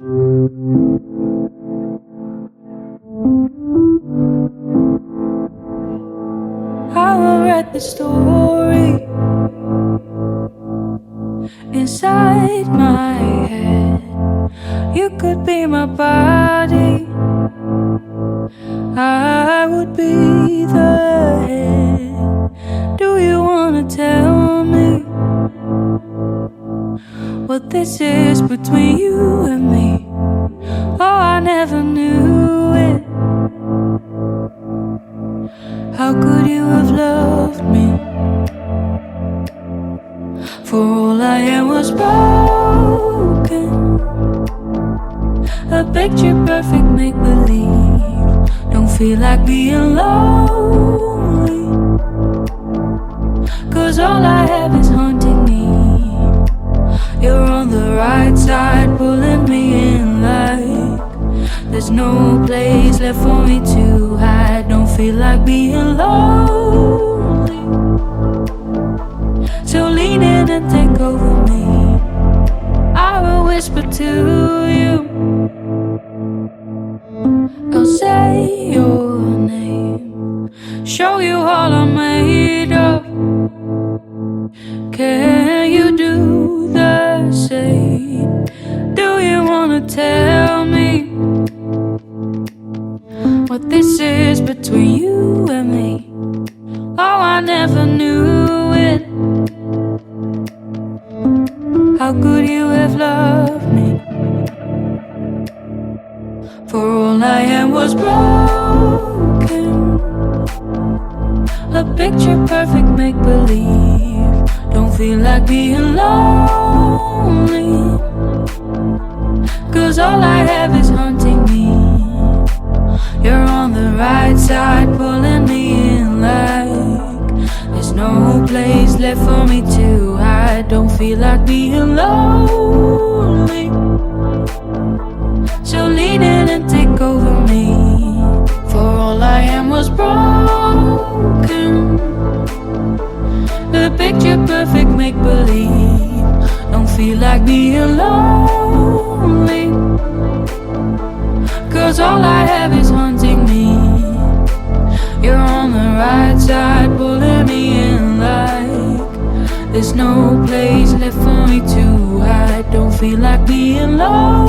I will write the story inside my head. You could be my body, I would be the head. Do you wanna tell me what this is between you and me? Oh, I never knew it. How could you have loved me? For all I am was broken, a picture perfect make-believe. Don't feel like being lonely, 'cause all I have is haunting me. You're on the right side, pulling me in like there's no place left for me to hide. Don't feel like being lonely, so lean in and take over me. I will whisper to you, I'll say your name, show you all I'm made of. Can you do the same? Do you wanna tell me what this is between you and me? Oh, I never knew it. How could you have loved me? For all I am was broken, a picture perfect make-believe. Don't feel like being lonely, 'cause all I have is haunting me. You're on the right side, pulling me in like there's no place left for me to hide. Don't feel like being lonely, so lean in and take over me. For all I am was broken, the picture perfect make-believe. Don't feel like being lonely, 'cause all I have is haunting me. You're on the right side, pulling me in like there's no place left for me to hide. Don't feel like being lonely,